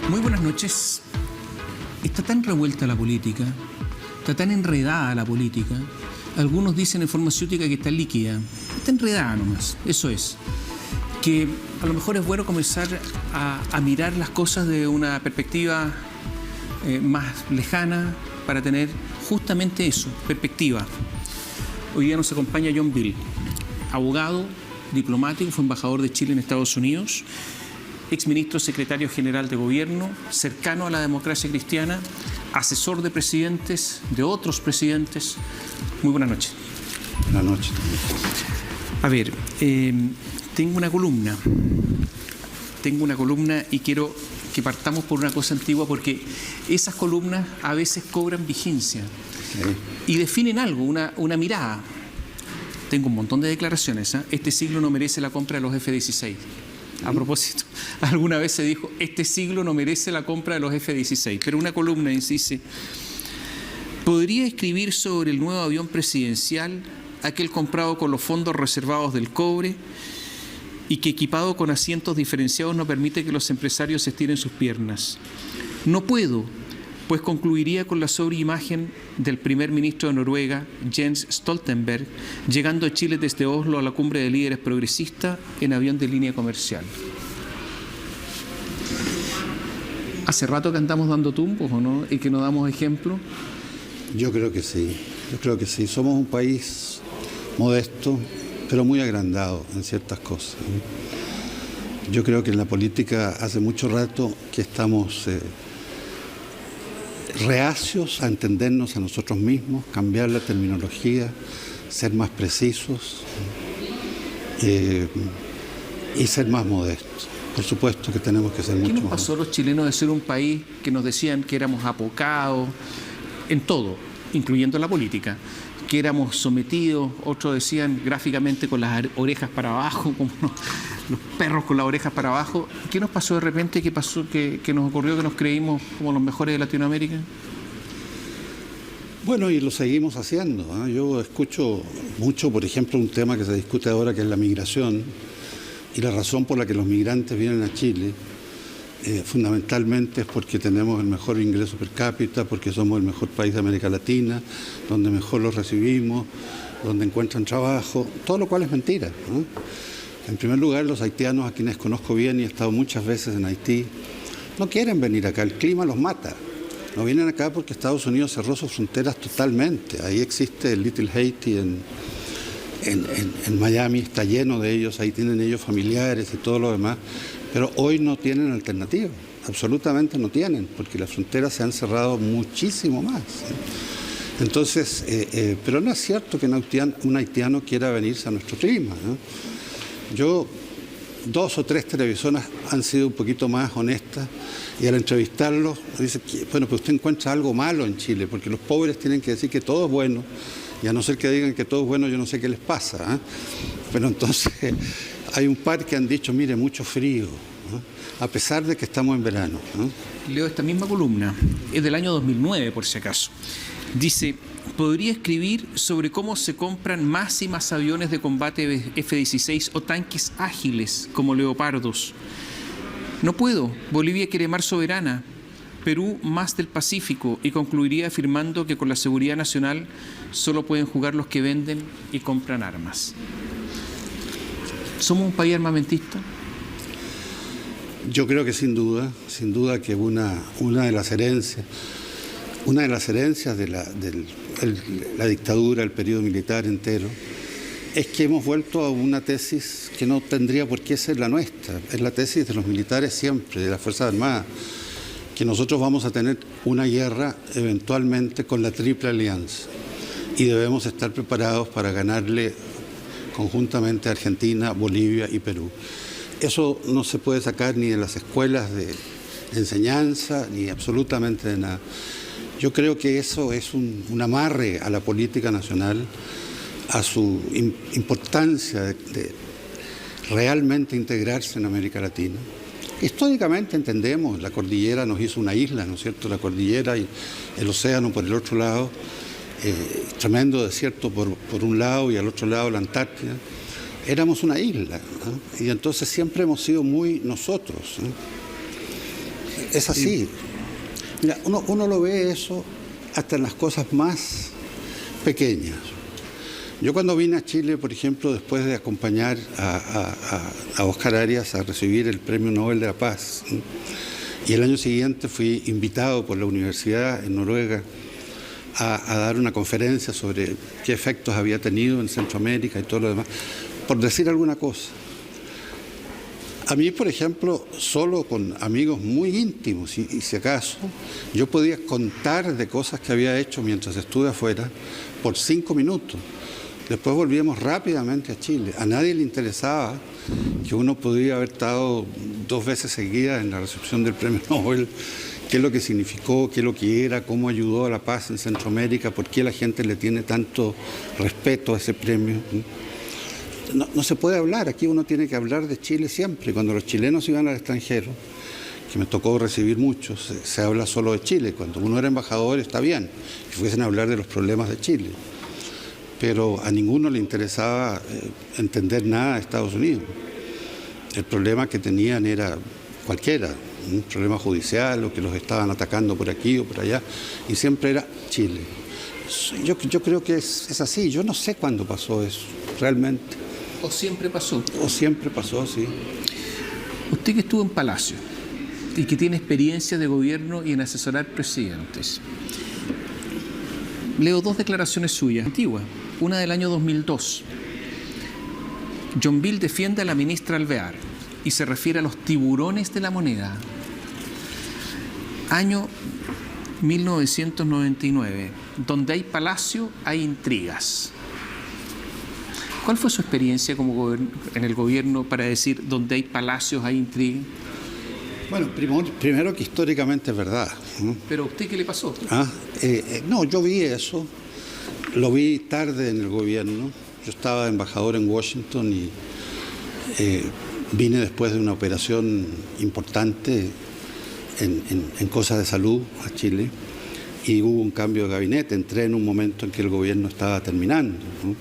Muy buenas noches. Está tan revuelta la política, está tan enredada la política. Algunos dicen en farmacéutica que está líquida. Está enredada nomás, eso es. Que a lo mejor es bueno comenzar a mirar las cosas de una perspectiva más lejana para tener justamente eso, perspectiva. Hoy día nos acompaña John Bill, abogado, diplomático, fue embajador de Chile en Estados Unidos, exministro secretario general de gobierno, cercano a la democracia cristiana, asesor de presidentes, de otros presidentes. Muy buenas noches. Buenas noches. A ver, tengo una columna y quiero que partamos por una cosa antigua porque esas columnas a veces cobran vigencia y definen algo, una mirada. Tengo un montón de declaraciones. Este siglo no merece la compra de los F-16. A propósito, alguna vez se dijo, este siglo no merece la compra de los F-16. Pero una columna dice, ¿podría escribir sobre el nuevo avión presidencial, aquel comprado con los fondos reservados del cobre y que equipado con asientos diferenciados no permite que los empresarios estiren sus piernas? No puedo, pues concluiría con la sobreimagen del primer ministro de Noruega, Jens Stoltenberg, llegando a Chile desde Oslo a la cumbre de líderes progresistas en avión de línea comercial. ¿Hace rato que andamos dando tumbos o no? ¿Y que no damos ejemplo? Yo creo que sí, Somos un país modesto, pero muy agrandado en ciertas cosas. Yo creo que en la política hace mucho rato que estamos reacios a entendernos a nosotros mismos, cambiar la terminología, ser más precisos y ser más modestos. Por supuesto que tenemos que ser mucho más. ¿Qué nos pasó a los chilenos de ser un país que nos decían que éramos apocados en todo, incluyendo la política? Que éramos sometidos, otros decían gráficamente con las orejas para abajo, como los perros con las orejas para abajo. ¿Qué nos pasó de repente? ¿Qué pasó? ¿Qué nos ocurrió que nos creímos como los mejores de Latinoamérica? Bueno, y lo seguimos haciendo, ¿eh? Yo escucho mucho, por ejemplo, un tema que se discute ahora, que es la migración, y la razón por la que los migrantes vienen a Chile fundamentalmente es porque tenemos el mejor ingreso per cápita, porque somos el mejor país de América Latina, donde mejor los recibimos, donde encuentran trabajo, todo lo cual es mentira, ¿no? En primer lugar, los haitianos, a quienes conozco bien y he estado muchas veces en Haití, no quieren venir acá, el clima los mata. No vienen acá porque Estados Unidos cerró sus fronteras totalmente. Ahí existe el Little Haiti en Miami, está lleno de ellos, ahí tienen ellos familiares y todo lo demás. Pero hoy no tienen alternativa, absolutamente no tienen, porque las fronteras se han cerrado muchísimo más. Entonces, pero no es cierto que un haitiano quiera venirse a nuestro clima, ¿no? Yo, 2 o 3 televisoras han sido un poquito más honestas y al entrevistarlos dicen, bueno, pues usted encuentra algo malo en Chile, porque los pobres tienen que decir que todo es bueno, y a no ser que digan que todo es bueno, yo no sé qué les pasa, ¿eh? Pero entonces hay un par que han dicho, mire, mucho frío, ¿no? A pesar de que estamos en verano, ¿no? Leo esta misma columna, es del año 2009 por si acaso. Dice, podría escribir sobre cómo se compran más y más aviones de combate F-16 o tanques ágiles como Leopardos. No puedo, Bolivia quiere mar soberana, Perú más del Pacífico, y concluiría afirmando que con la seguridad nacional solo pueden jugar los que venden y compran armas. ¿Somos un país armamentista? Yo creo que sin duda que una de las herencias de la dictadura, el periodo militar entero, es que hemos vuelto a una tesis que no tendría por qué ser la nuestra. Es la tesis de los militares siempre, de las Fuerzas Armadas, que nosotros vamos a tener una guerra eventualmente con la Triple Alianza y debemos estar preparados para ganarle conjuntamente a Argentina, Bolivia y Perú. Eso no se puede sacar ni de las escuelas de enseñanza, ni absolutamente de nada. Yo creo que eso es un amarre a la política nacional, a su importancia de realmente integrarse en América Latina. Históricamente entendemos, la cordillera nos hizo una isla, ¿no es cierto? La cordillera y el océano por el otro lado, tremendo desierto por un lado y al otro lado la Antártida. Éramos una isla, ¿no? Y entonces siempre hemos sido muy nosotros, ¿no? Es así. Mira, uno lo ve eso hasta en las cosas más pequeñas. Yo cuando vine a Chile, por ejemplo, después de acompañar a Oscar Arias a recibir el Premio Nobel de la Paz, y el año siguiente fui invitado por la universidad en Noruega a dar una conferencia sobre qué efectos había tenido en Centroamérica y todo lo demás, por decir alguna cosa. A mí, por ejemplo, solo con amigos muy íntimos, y si acaso, yo podía contar de cosas que había hecho mientras estuve afuera por 5 minutos. Después volvíamos rápidamente a Chile. A nadie le interesaba que uno podía haber estado 2 veces seguidas en la recepción del Premio Nobel, qué es lo que significó, qué es lo que era, cómo ayudó a la paz en Centroamérica, por qué la gente le tiene tanto respeto a ese premio. No se puede hablar, aquí uno tiene que hablar de Chile siempre. Cuando los chilenos iban al extranjero, que me tocó recibir muchos, se habla solo de Chile. Cuando uno era embajador está bien, que fuesen a hablar de los problemas de Chile. Pero a ninguno le interesaba entender nada de Estados Unidos. El problema que tenían era cualquiera, un problema judicial o que los estaban atacando por aquí o por allá, y siempre era Chile. Yo creo que es así, yo no sé cuándo pasó eso, realmente. ¿O siempre pasó? O siempre pasó, sí. Usted que estuvo en Palacio y que tiene experiencia de gobierno y en asesorar presidentes, leo 2 declaraciones suyas, antiguas, una del año 2002. John Bill defiende a la ministra Alvear y se refiere a los tiburones de la moneda. Año 1999, donde hay palacio, hay intrigas. ¿Cuál fue su experiencia como en el gobierno para decir donde hay palacios, hay intrigas? Bueno, primero que históricamente es verdad. ¿Pero a usted qué le pasó? No, yo vi eso, lo vi tarde en el gobierno. Yo estaba embajador en Washington y vine después de una operación importante en cosas de salud a Chile y hubo un cambio de gabinete. Entré en un momento en que el gobierno estaba terminando, ¿no?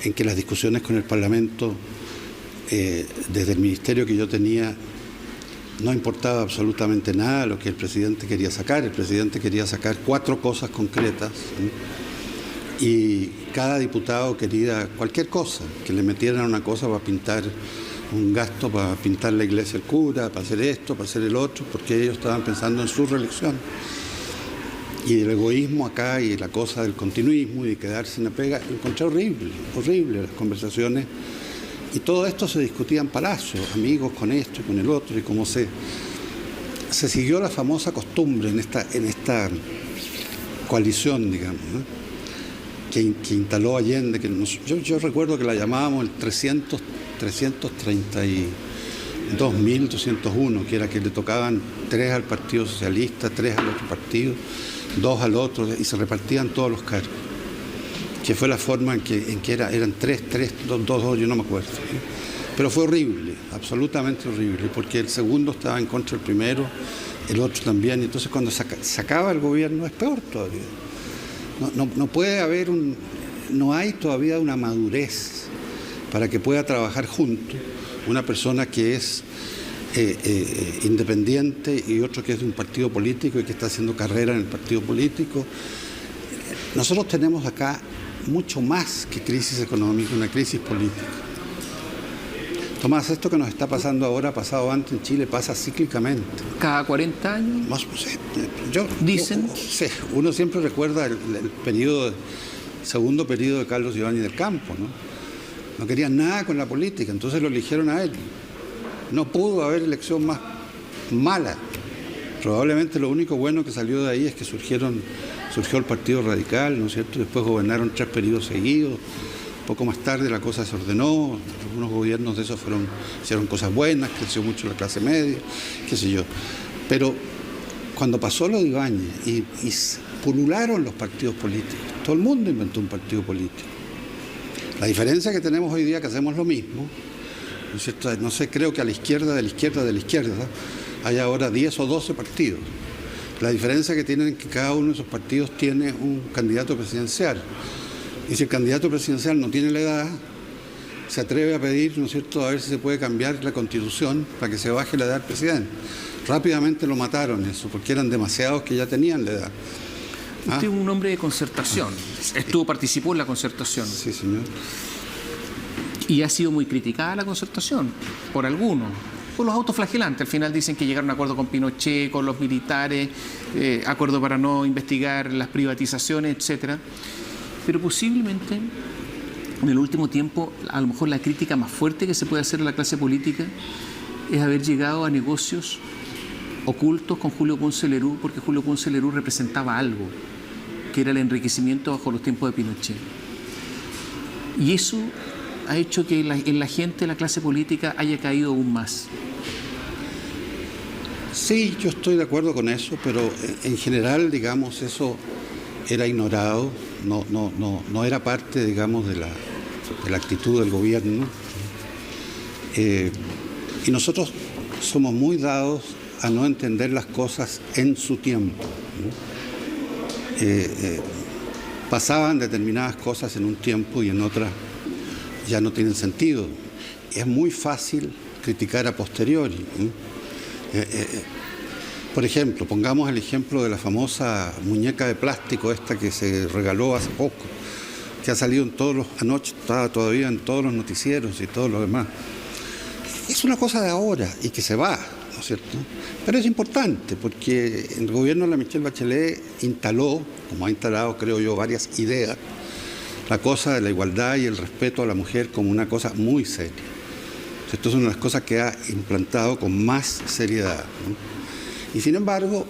En que las discusiones con el Parlamento, desde el ministerio que yo tenía, no importaba absolutamente nada lo que el presidente quería sacar. El presidente quería sacar 4 cosas concretas, ¿sí? Y cada diputado quería cualquier cosa, que le metieran una cosa para pintar un gasto, para pintar la iglesia del cura, para hacer esto, para hacer el otro, porque ellos estaban pensando en su reelección. Y el egoísmo acá y la cosa del continuismo y de quedarse en la pega, lo encontré horrible las conversaciones. Y todo esto se discutía en Palacio, amigos con esto y con el otro, y cómo se siguió la famosa costumbre en esta coalición, digamos, ¿no? que instaló Allende, que yo recuerdo que la llamábamos el 332.201, que era que le tocaban 3 al Partido Socialista, 3 al otro partido, 2 al otro, y se repartían todos los cargos. Que fue la forma en que eran 3, 2, yo no me acuerdo. Pero fue horrible, absolutamente horrible, porque el segundo estaba en contra del primero, el otro también, y entonces cuando se acaba el gobierno es peor todavía. No puede haber no hay todavía una madurez para que pueda trabajar junto una persona que es independiente y otro que es de un partido político y que está haciendo carrera en el partido político. Nosotros tenemos acá mucho más que crisis económica, una crisis política. Tomás, esto que nos está pasando ahora, ha pasado antes en Chile, pasa cíclicamente. ¿Cada 40 años? Más, ¿Dicen? Uno siempre recuerda el segundo periodo de Carlos Ibáñez del Campo, ¿no? No querían nada con la política, entonces lo eligieron a él. No pudo haber elección más mala. Probablemente lo único bueno que salió de ahí es que surgió el Partido Radical, ¿no es cierto? Después gobernaron 3 periodos seguidos. Poco más tarde la cosa se ordenó, algunos gobiernos de esos hicieron cosas buenas, creció mucho la clase media, qué sé yo. Pero cuando pasó lo de Ibáñez y pulularon los partidos políticos, todo el mundo inventó un partido político. La diferencia que tenemos hoy día que hacemos lo mismo, ¿no es cierto? No sé, creo que a la izquierda de la izquierda de la izquierda hay ahora 10 o 12 partidos. La diferencia que tienen es que cada uno de esos partidos tiene un candidato presidencial. Y si el candidato presidencial no tiene la edad, se atreve a pedir, ¿no es cierto?, a ver si se puede cambiar la Constitución para que se baje la edad del presidente. Rápidamente lo mataron eso, porque eran demasiados que ya tenían la edad. Usted es un hombre de concertación, participó en la concertación. Sí, señor. Y ha sido muy criticada la concertación, por algunos. Por los autoflagelantes, al final dicen que llegaron a un acuerdo con Pinochet, con los militares, acuerdo para no investigar las privatizaciones, etcétera. Pero posiblemente, en el último tiempo, a lo mejor la crítica más fuerte que se puede hacer a la clase política es haber llegado a negocios ocultos con Julio Ponce Lerú, porque Julio Ponce Lerú representaba algo, que era el enriquecimiento bajo los tiempos de Pinochet. Y eso ha hecho que en la gente, la clase política, haya caído aún más. Sí, yo estoy de acuerdo con eso, pero en general, digamos, eso era ignorado, no era parte, digamos, de la actitud del gobierno. Y nosotros somos muy dados a no entender las cosas en su tiempo, ¿no? Pasaban determinadas cosas en un tiempo y en otras ya no tienen sentido. Es muy fácil criticar a posteriori, ¿no? Por ejemplo, pongamos el ejemplo de la famosa muñeca de plástico esta que se regaló hace poco, que ha salido anoche estaba todavía en todos los noticieros y todo lo demás. Es una cosa de ahora y que se va, ¿no es cierto? Pero es importante porque el gobierno de la Michelle Bachelet instaló, como ha instalado, creo yo, varias ideas, la cosa de la igualdad y el respeto a la mujer como una cosa muy seria. Esto es una de las cosas que ha implantado con más seriedad, ¿no? Y sin embargo,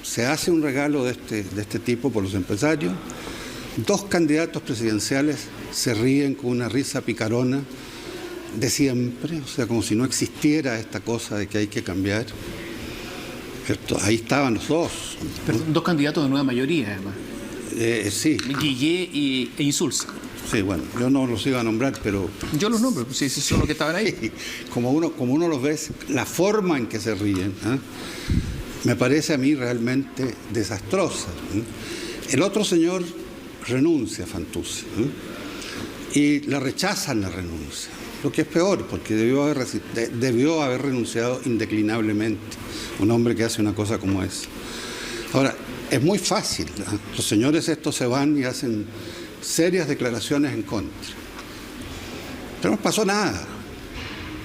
se hace un regalo de este tipo por los empresarios. 2 candidatos presidenciales se ríen con una risa picarona de siempre, o sea, como si no existiera esta cosa de que hay que cambiar. Ahí estaban los dos. Perdón, 2 candidatos de nueva mayoría, además. Sí. Guillé e Insulza. Sí, bueno, yo no los iba a nombrar, pero... Yo los nombro, pues, sí, son los que estaban ahí. Sí, como uno los ve, la forma en que se ríen, me parece a mí realmente desastrosa. El otro señor renuncia a Fantuzzi, y le rechazan la renuncia, lo que es peor, porque debió haber renunciado indeclinablemente, un hombre que hace una cosa como esa. Ahora, es muy fácil, los señores estos se van y hacen serias declaraciones en contra, pero no pasó nada,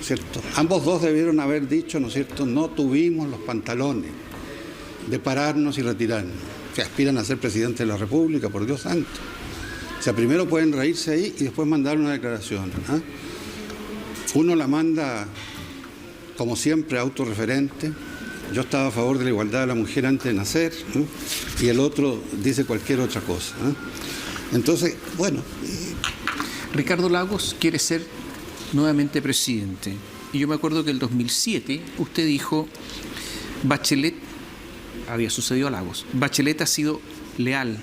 ¿cierto? Ambos dos debieron haber dicho, ¿no es cierto?, no tuvimos los pantalones de pararnos y retirarnos, que aspiran a ser presidente de la República, por Dios santo. O sea, primero pueden reírse ahí y después mandar una declaración, ¿eh? Uno la manda, como siempre, autorreferente. Yo estaba a favor de la igualdad de la mujer antes de nacer, ¿eh? Y el otro dice cualquier otra cosa, ¿eh? Entonces, bueno... Ricardo Lagos quiere ser nuevamente presidente. Y yo me acuerdo que en el 2007 usted dijo, Bachelet, había sucedido a Lagos, Bachelet ha sido leal,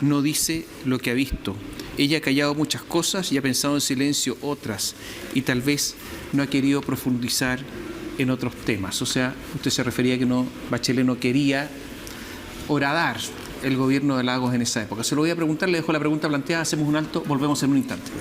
no dice lo que ha visto. Ella ha callado muchas cosas y ha pensado en silencio otras, y tal vez no ha querido profundizar en otros temas. O sea, usted se refería a que Bachelet no quería horadar el gobierno de Lagos en esa época. Se lo voy a preguntar, le dejo la pregunta planteada, hacemos un alto, volvemos en un instante.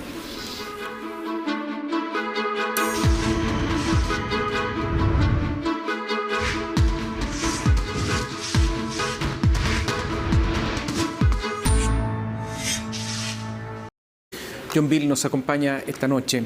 John Bill nos acompaña esta noche.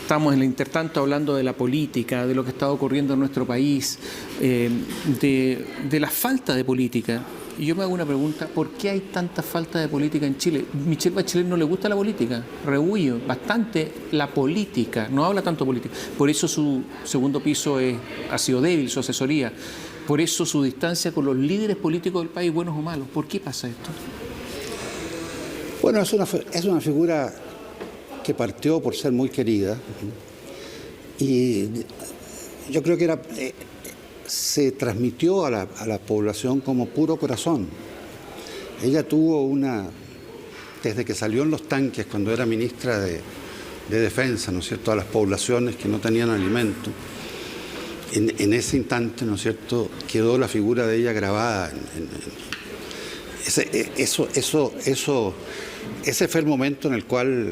Estamos en el intertanto hablando de la política, de lo que está ocurriendo en nuestro país, de la falta de política. Y yo me hago una pregunta, ¿por qué hay tanta falta de política en Chile? Michelle Bachelet no le gusta la política, rehuye bastante la política, no habla tanto de política. Por eso su segundo piso ha sido débil, su asesoría. Por eso su distancia con los líderes políticos del país, buenos o malos. ¿Por qué pasa esto? Bueno, es una figura que partió por ser muy querida, y yo creo que se transmitió a la población como puro corazón. Ella tuvo desde que salió en los tanques, cuando era ministra de Defensa, ¿no es cierto?, a las poblaciones que no tenían alimento, en ese instante, ¿no es cierto?, quedó la figura de ella grabada. Ese fue el momento en el cual,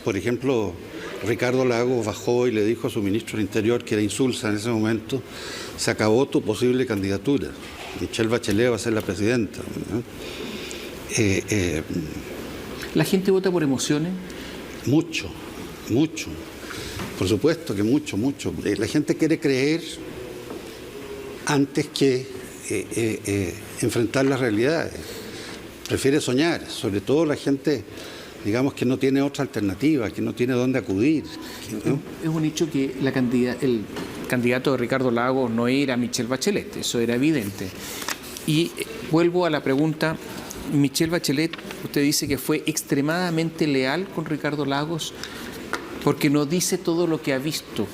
por ejemplo, Ricardo Lagos bajó y le dijo a su ministro del Interior, que era insulsa en ese momento, se acabó tu posible candidatura. Michelle Bachelet va a ser la presidenta. ¿La gente vota por emociones? Mucho. Por supuesto que mucho. La gente quiere creer antes que enfrentar las realidades. Prefiere soñar, sobre todo la gente, digamos, que no tiene otra alternativa, que no tiene dónde acudir, ¿no? Es un hecho que el candidato de Ricardo Lagos no era Michelle Bachelet, eso era evidente. Y vuelvo a la pregunta, Michelle Bachelet, usted dice que fue extremadamente leal con Ricardo Lagos porque no dice todo lo que ha visto.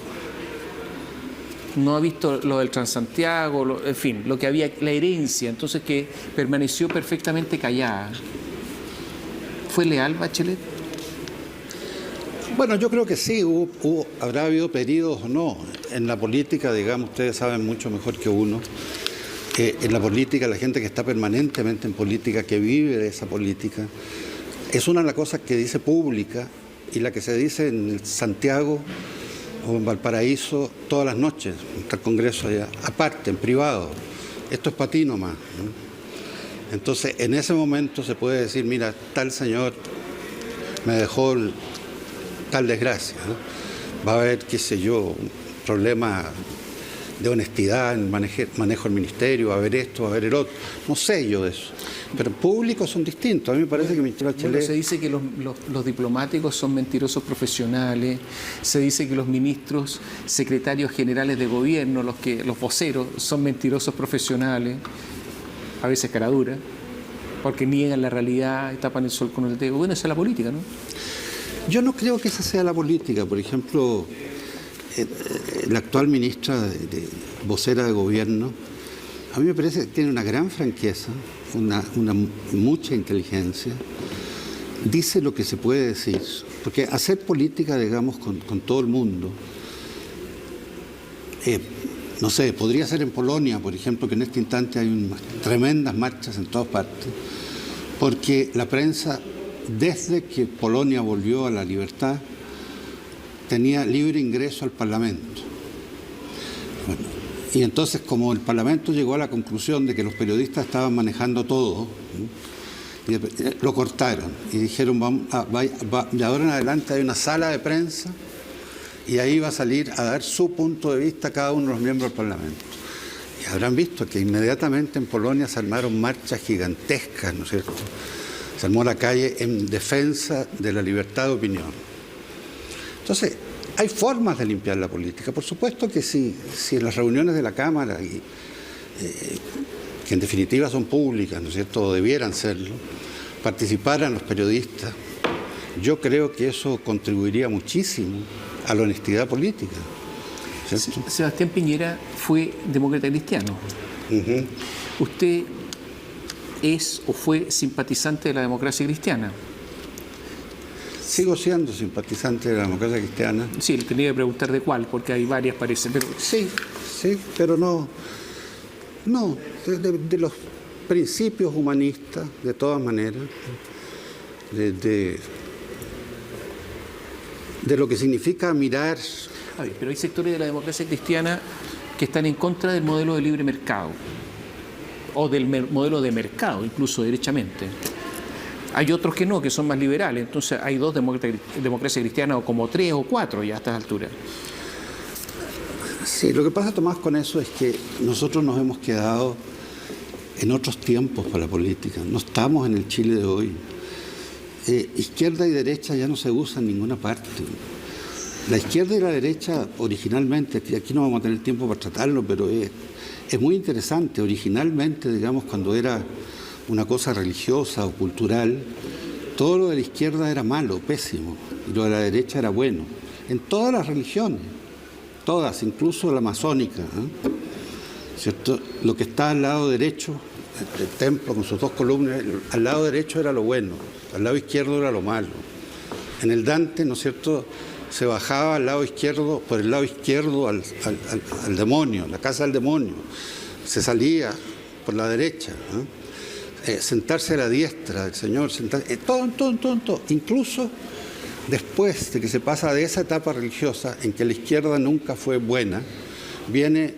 No ha visto lo del Transantiago, en fin, lo que había, la herencia, entonces que permaneció perfectamente callada. ¿Fue leal Bachelet? Bueno, yo creo que sí, habrá habido periodos o no. En la política, digamos, ustedes saben mucho mejor que uno, en la política, la gente que está permanentemente en política, que vive de esa política, es una de las cosas que dice pública y la que se dice en Santiago o en Valparaíso todas las noches, está el Congreso allá, aparte, en privado. Esto es para ti nomás, ¿no? Entonces, en ese momento se puede decir, mira, tal señor me dejó tal desgracia, ¿no? Va a haber, qué sé yo, un problema de honestidad en manejo del ministerio, va a haber esto, va a haber el otro. No sé yo de eso. Pero públicos son distintos. A mí me parece que Michelle Bachelet... Bueno, se dice que los diplomáticos son mentirosos profesionales, se dice que los ministros, secretarios generales de gobierno, los voceros, son mentirosos profesionales, a veces cara dura, porque niegan la realidad y tapan el sol con el dedo. Bueno, esa es la política, ¿no? Yo no creo que esa sea la política. Por ejemplo, la actual ministra vocera de gobierno, a mí me parece que tiene una gran franqueza, una mucha inteligencia, dice lo que se puede decir, porque hacer política, digamos, con todo el mundo, no sé, podría ser en Polonia, por ejemplo, que en este instante hay unas tremendas marchas en todas partes, porque la prensa, desde que Polonia volvió a la libertad, tenía libre ingreso al Parlamento. Bueno, y entonces, como el Parlamento llegó a la conclusión de que los periodistas estaban manejando todo, ¿no? Lo cortaron y dijeron, de ahora en adelante hay una sala de prensa y ahí va a salir a dar su punto de vista cada uno de los miembros del Parlamento. Y habrán visto que inmediatamente en Polonia se armaron marchas gigantescas, ¿no es cierto? Se armó la calle en defensa de la libertad de opinión. Entonces, hay formas de limpiar la política. Por supuesto que si en las reuniones de la Cámara, que en definitiva son públicas, ¿no es cierto?, o debieran serlo, participaran los periodistas, yo creo que eso contribuiría muchísimo a la honestidad política, ¿cierto? Sebastián Piñera fue demócrata cristiano. ¿Usted es o fue simpatizante de la democracia cristiana? Sigo siendo simpatizante de la democracia cristiana. Sí, le tenía que preguntar de cuál, porque hay varias, parece. Pero... Sí, pero no, de los principios humanistas, de todas maneras, de lo que significa mirar. A ver, pero hay sectores de la democracia cristiana que están en contra del modelo de libre mercado, o del modelo de mercado, incluso derechamente. Hay otros que no, que son más liberales. Entonces hay dos democracias cristianas, o como 3 o 4 ya a estas alturas. Sí, lo que pasa, Tomás, con eso es que nosotros nos hemos quedado en otros tiempos para la política. No estamos en el Chile de hoy. Izquierda y derecha ya no se usan en ninguna parte. La izquierda y la derecha originalmente, aquí no vamos a tener tiempo para tratarlo, pero es muy interesante. Originalmente, digamos, cuando era una cosa religiosa o cultural, todo lo de la izquierda era malo, pésimo, y lo de la derecha era bueno. En todas las religiones, todas, incluso la masónica, ¿eh? ¿Cierto? Lo que está al lado derecho, el templo con sus 2 columnas, al lado derecho era lo bueno, al lado izquierdo era lo malo. En el Dante, ¿no es cierto?, se bajaba al lado izquierdo, por el lado izquierdo al demonio, la casa del demonio. Se salía por la derecha, ¿eh? Sentarse a la diestra del Señor, todo. Incluso después de que se pasa de esa etapa religiosa en que la izquierda nunca fue buena, viene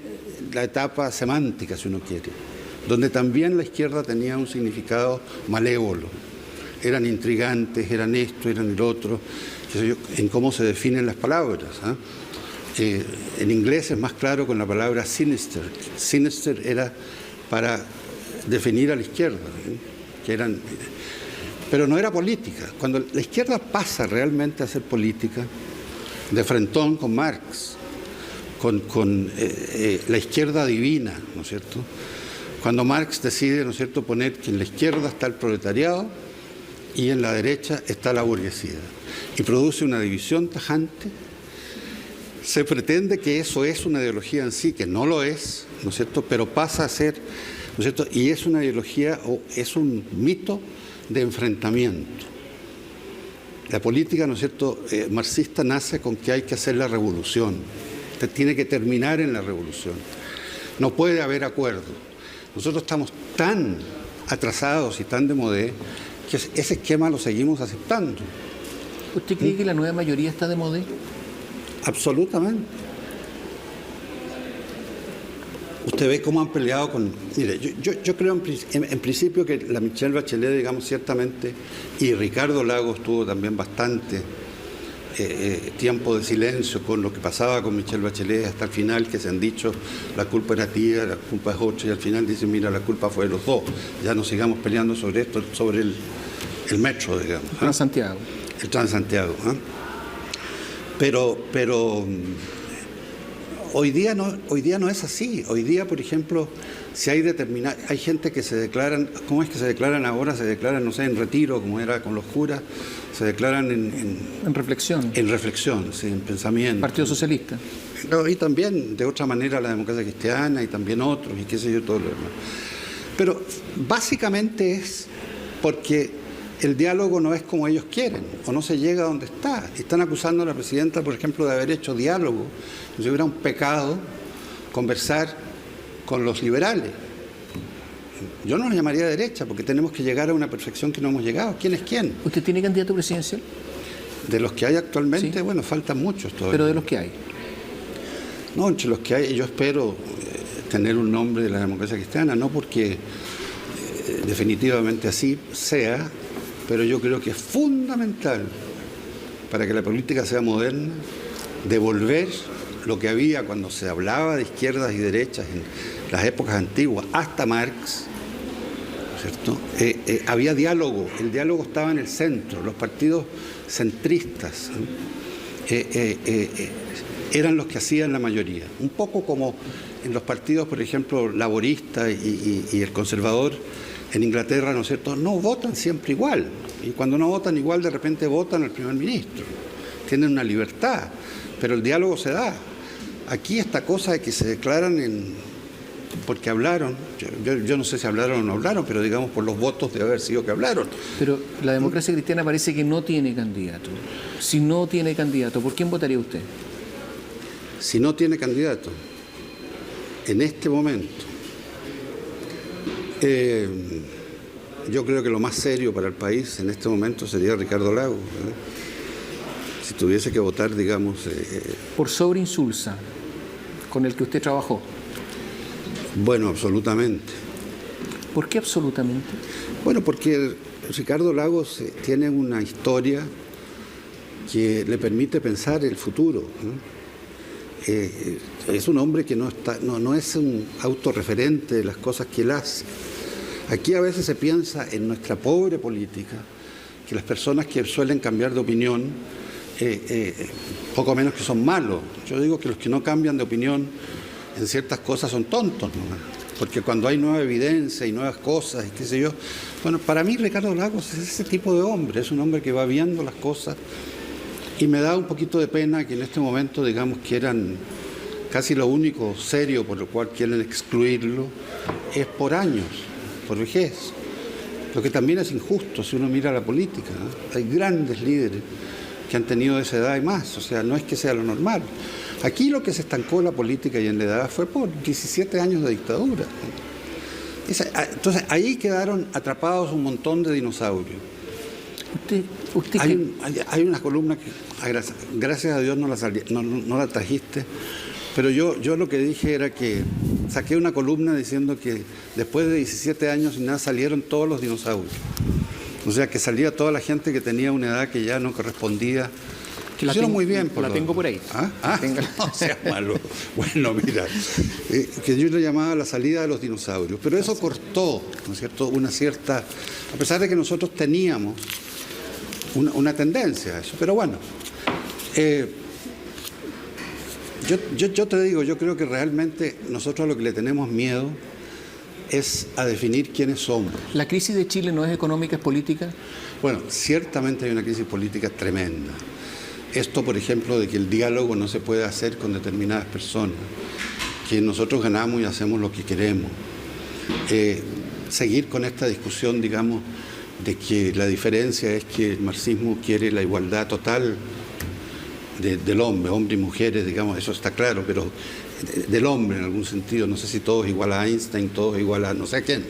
la etapa semántica, si uno quiere, donde también la izquierda tenía un significado malévolo. Eran intrigantes, eran esto, eran el otro, qué sé yo, en cómo se definen las palabras. En inglés es más claro con la palabra sinister. Sinister era para definir a la izquierda, que eran... Pero no era política. Cuando la izquierda pasa realmente a ser política, de frentón con Marx, con la izquierda divina, ¿no es cierto? Cuando Marx decide, ¿no es cierto?, poner que en la izquierda está el proletariado y en la derecha está la burguesía, y produce una división tajante, se pretende que eso es una ideología en sí, que no lo es, ¿no es cierto?, pero pasa a ser, ¿no es cierto?, y es una ideología o es un mito de enfrentamiento. La política, ¿no es cierto?, marxista nace con que hay que hacer la revolución. Usted tiene que terminar en la revolución. No puede haber acuerdo. Nosotros estamos tan atrasados y tan de modé que ese esquema lo seguimos aceptando. ¿Usted cree que la nueva mayoría está de modé? Absolutamente. Usted ve cómo han peleado con... Mire, yo creo en principio que la Michelle Bachelet, digamos, ciertamente, y Ricardo Lagos tuvo también bastante tiempo de silencio con lo que pasaba con Michelle Bachelet hasta el final, que se han dicho la culpa era tía, la culpa es otra, y al final dicen, mira, la culpa fue de los dos, ya no sigamos peleando sobre esto, sobre el metro, digamos. Transantiago. El Transantiago. Pero hoy día no es así. Hoy día, por ejemplo, si hay gente que se declaran, ¿cómo es que se declaran ahora? Se declaran, no sé, en retiro, como era con los curas, se declaran en reflexión. En reflexión, sí, en pensamiento. Partido Socialista. Y también, de otra manera, la Democracia Cristiana y también otros, y qué sé yo, todo lo demás. Pero básicamente es porque el diálogo no es como ellos quieren, o no se llega a donde está. Están acusando a la presidenta, por ejemplo, de haber hecho diálogo. Si hubiera un pecado conversar con los liberales. Yo no los llamaría derecha, porque tenemos que llegar a una perfección que no hemos llegado. ¿Quién es quién? ¿Usted tiene candidato presidencial? De los que hay actualmente, sí. Bueno, faltan muchos todavía. Pero de los que hay. No, entre los que hay, yo espero tener un nombre de la Democracia Cristiana, no porque definitivamente así sea, pero yo creo que es fundamental para que la política sea moderna, devolver lo que había cuando se hablaba de izquierdas y derechas en las épocas antiguas, hasta Marx, ¿cierto? Había diálogo, el diálogo estaba en el centro, los partidos centristas eran los que hacían la mayoría, un poco como en los partidos, por ejemplo, laborista y el conservador en Inglaterra, ¿no es cierto?, no votan siempre igual, y cuando no votan igual, de repente votan al primer ministro, tienen una libertad, pero el diálogo se da. Aquí esta cosa de que se declaran porque hablaron, yo no sé si hablaron o no hablaron, pero digamos por los votos debe haber sido que hablaron. Pero la Democracia Cristiana parece que no tiene candidato. Si no tiene candidato, ¿por quién votaría usted? Si no tiene candidato, en este momento, yo creo que lo más serio para el país en este momento sería Ricardo Lagos. Si tuviese que votar, digamos... Por sobre Insulza, con el que usted trabajó. Bueno, absolutamente. ¿Por qué absolutamente? Bueno, porque Ricardo Lagos tiene una historia que le permite pensar el futuro, ¿no? Es un hombre que no es un autorreferente de las cosas que él hace. Aquí a veces se piensa en nuestra pobre política que las personas que suelen cambiar de opinión, poco menos que son malos. Yo digo que los que no cambian de opinión en ciertas cosas son tontos, ¿no? Porque cuando hay nueva evidencia y nuevas cosas y qué sé yo, bueno, para mí Ricardo Lagos es ese tipo de hombre, es un hombre que va viendo las cosas. Y me da un poquito de pena que en este momento, digamos, quieran casi lo único serio por lo cual quieren excluirlo es por años, por vejez. Lo que también es injusto si uno mira la política, ¿no? Hay grandes líderes que han tenido esa edad y más, o sea, no es que sea lo normal. Aquí lo que se estancó la política y en la edad fue por 17 años de dictadura, ¿no? Entonces ahí quedaron atrapados un montón de dinosaurios. Usted hay una columna que, gracias a Dios, no la trajiste, pero yo lo que dije era que saqué una columna diciendo que después de 17 años y nada salieron todos los dinosaurios. O sea, que salía toda la gente que tenía una edad que ya no correspondía. Que la hicieron muy bien. La tengo por ahí. No sea malo. Bueno, mira, que yo le llamaba la salida de los dinosaurios. Pero eso cortó, ¿no es cierto?, una cierta... A pesar de que nosotros teníamos una tendencia a eso. Pero bueno, yo te digo, yo creo que realmente nosotros a lo que le tenemos miedo es a definir quiénes somos. ¿La crisis de Chile no es económica, es política? Bueno, ciertamente hay una crisis política tremenda. Esto, por ejemplo, de que el diálogo no se puede hacer con determinadas personas, que nosotros ganamos y hacemos lo que queremos. Seguir con esta discusión, digamos, de que la diferencia es que el marxismo quiere la igualdad total del hombre y mujeres, digamos, eso está claro, pero del hombre en algún sentido, no sé si todo es igual a Einstein, todo es igual a no sé quién,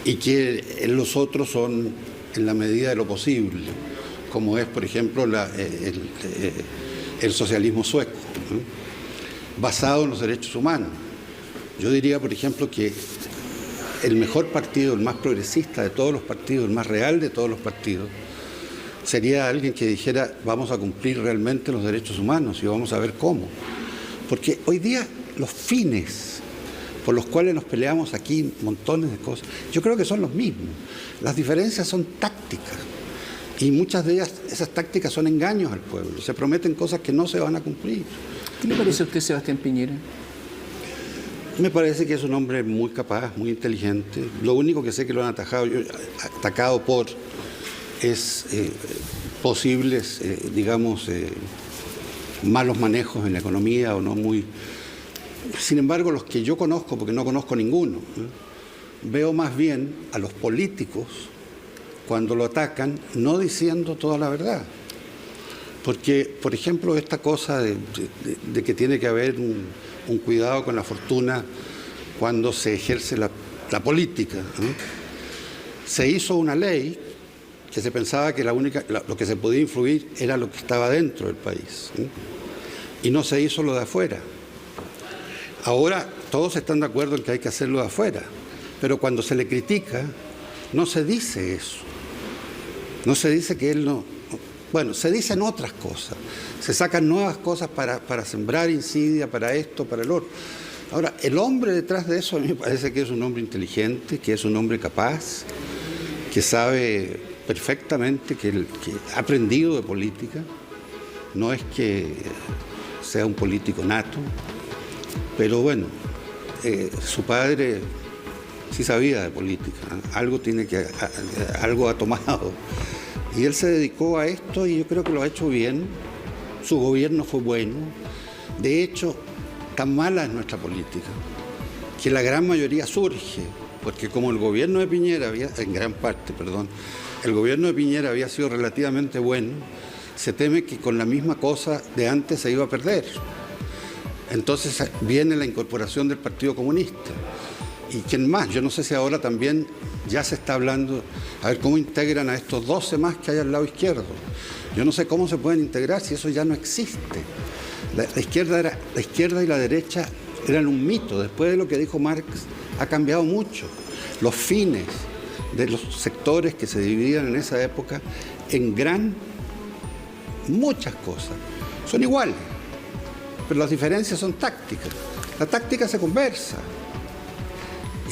y que los otros son en la medida de lo posible, como es, por ejemplo, el socialismo sueco, basado en los derechos humanos. Yo diría, por ejemplo, que el mejor partido, el más progresista de todos los partidos, el más real de todos los partidos, sería alguien que dijera, vamos a cumplir realmente los derechos humanos y vamos a ver cómo. Porque hoy día los fines por los cuales nos peleamos aquí, montones de cosas, yo creo que son los mismos. Las diferencias son tácticas y muchas de ellas, esas tácticas son engaños al pueblo. Se prometen cosas que no se van a cumplir. ¿Qué le parece a usted, Sebastián Piñera? Me parece que es un hombre muy capaz, muy inteligente. Lo único que sé que lo han atacado por es posibles, digamos, malos manejos en la economía o no muy... Sin embargo, los que yo conozco, porque no conozco ninguno, veo más bien a los políticos cuando lo atacan no diciendo toda la verdad. Porque, por ejemplo, esta cosa de que tiene que haber un cuidado con la fortuna cuando se ejerce la política, se hizo una ley que se pensaba que lo que se podía influir era lo que estaba dentro del país, y no se hizo lo de afuera. Ahora todos están de acuerdo en que hay que hacerlo de afuera, pero cuando se le critica no se dice eso, no se dice que él no... Bueno, se dicen otras cosas, se sacan nuevas cosas para sembrar insidia, para esto, para el otro. Ahora, el hombre detrás de eso a mí me parece que es un hombre inteligente, que es un hombre capaz, que sabe perfectamente, que ha aprendido de política, no es que sea un político nato, pero bueno, su padre sí sabía de política, algo ha tomado. Y él se dedicó a esto y yo creo que lo ha hecho bien. Su gobierno fue bueno. De hecho, tan mala es nuestra política que la gran mayoría surge, porque como el gobierno de Piñera el gobierno de Piñera había sido relativamente bueno, se teme que con la misma cosa de antes se iba a perder. Entonces viene la incorporación del Partido Comunista. ¿Y quién más? Yo no sé si ahora también ya se está hablando, a ver cómo integran a estos 12 más que hay al lado izquierdo. Yo no sé cómo se pueden integrar si eso ya no existe. La izquierda y la derecha eran un mito. Después de lo que dijo Marx, ha cambiado mucho. Los fines de los sectores que se dividían en esa época muchas cosas son iguales, pero las diferencias son tácticas. La táctica se conversa.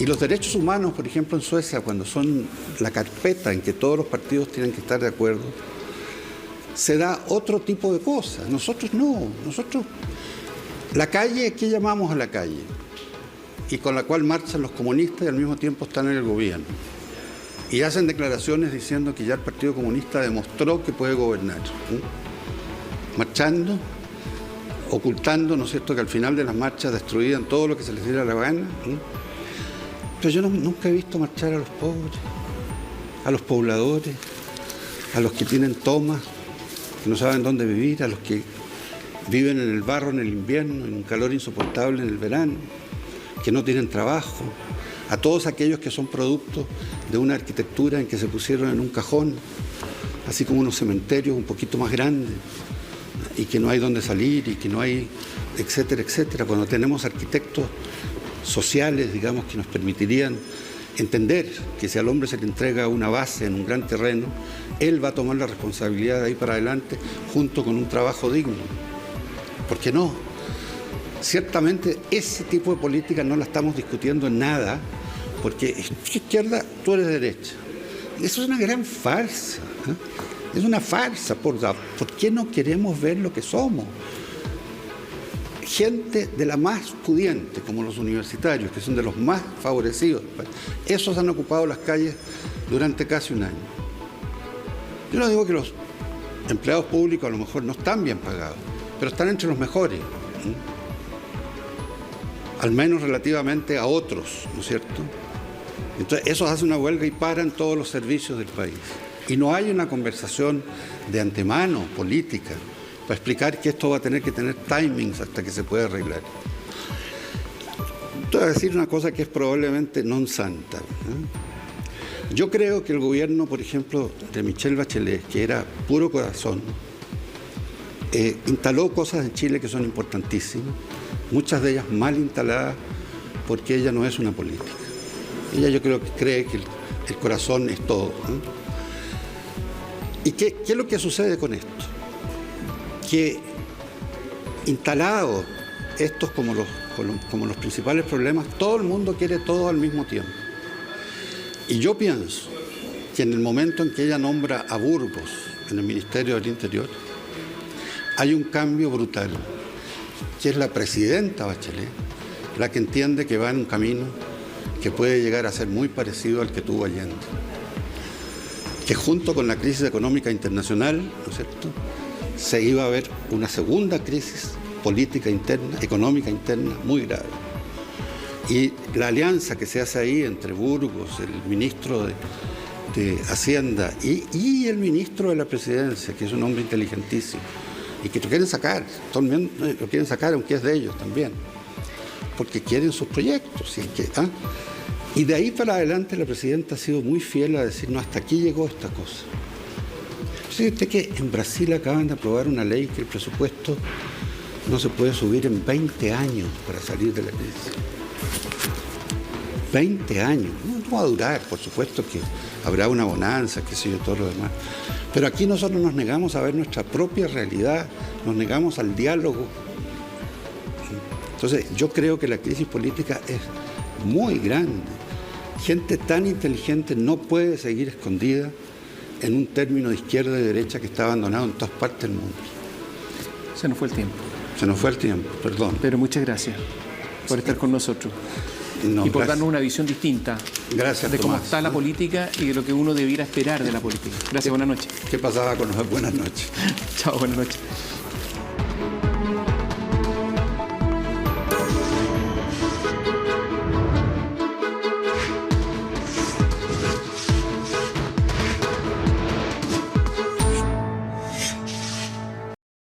Y los derechos humanos, por ejemplo, en Suecia, cuando son la carpeta en que todos los partidos tienen que estar de acuerdo, se da otro tipo de cosas. Nosotros no. La calle, ¿qué llamamos a la calle? Y con la cual marchan los comunistas y al mismo tiempo están en el gobierno. Y hacen declaraciones diciendo que ya el Partido Comunista demostró que puede gobernar. Marchando, ocultando, ¿no es cierto?, que al final de las marchas destruían todo lo que se les diera la gana. Pero yo nunca he visto marchar a los pobres, a los pobladores, a los que tienen tomas, que no saben dónde vivir, a los que viven en el barro en el invierno, en un calor insoportable en el verano, que no tienen trabajo, a todos aquellos que son producto de una arquitectura en que se pusieron en un cajón así como unos cementerios un poquito más grandes, y que no hay dónde salir, y que no hay, etcétera, etcétera. Cuando tenemos arquitectos sociales, digamos, que nos permitirían entender que si al hombre se le entrega una base en un gran terreno, él va a tomar la responsabilidad de ahí para adelante junto con un trabajo digno. ¿Por qué no? Ciertamente ese tipo de política no la estamos discutiendo en nada, porque izquierda, tú eres derecha. Eso es una gran farsa, ¿eh? Es una farsa. ¿Por qué no queremos ver lo que somos? Gente de la más pudiente, como los universitarios, que son de los más favorecidos. Esos han ocupado las calles durante casi un año. Yo no digo que los empleados públicos a lo mejor no están bien pagados, pero están entre los mejores, ¿eh? Al menos relativamente a otros, ¿no es cierto? Entonces, esos hacen una huelga y paran todos los servicios del país. Y no hay una conversación de antemano política para explicar que esto va a tener que tener timings hasta que se pueda arreglar. Te voy a decir una cosa que es probablemente non santa, ¿eh? Yo creo que el gobierno, por ejemplo, de Michelle Bachelet, que era puro corazón, instaló cosas en Chile que son importantísimas, muchas de ellas mal instaladas porque ella no es una política. Ella, yo creo que cree que el corazón es todo, ¿eh? ¿Y qué es lo que sucede con esto? Que instalados estos como los principales problemas, todo el mundo quiere todo al mismo tiempo. Y yo pienso que en el momento en que ella nombra a Burgos en el Ministerio del Interior, hay un cambio brutal, que es la presidenta Bachelet la que entiende que va en un camino que puede llegar a ser muy parecido al que tuvo Allende. Que junto con la crisis económica internacional, ¿no es cierto?, se iba a ver una segunda crisis política interna, económica interna, muy grave. Y la alianza que se hace ahí entre Burgos, el ministro de Hacienda y el ministro de la Presidencia, que es un hombre inteligentísimo, y que lo quieren sacar, también lo quieren sacar, aunque es de ellos también, porque quieren sus proyectos. Y de ahí para adelante la presidenta ha sido muy fiel a decir, no, hasta aquí llegó esta cosa. ¿Sabe usted que en Brasil acaban de aprobar una ley que el presupuesto no se puede subir en 20 años para salir de la crisis? 20 años. No va a durar, por supuesto que habrá una bonanza, qué sé yo, todo lo demás. Pero aquí nosotros nos negamos a ver nuestra propia realidad, nos negamos al diálogo. Entonces, yo creo que la crisis política es muy grande. Gente tan inteligente no puede seguir escondida en un término de izquierda y derecha que está abandonado en todas partes del mundo. Se nos fue el tiempo. Se nos fue el tiempo, perdón. Pero muchas gracias por estar con nosotros. No, y por gracias. darnos una visión distinta Gracias, de cómo Tomás, está la política y de lo que uno debiera esperar de la política. Gracias, buenas noches. ¿Qué pasaba con las buenas noches? Chao, buenas noches.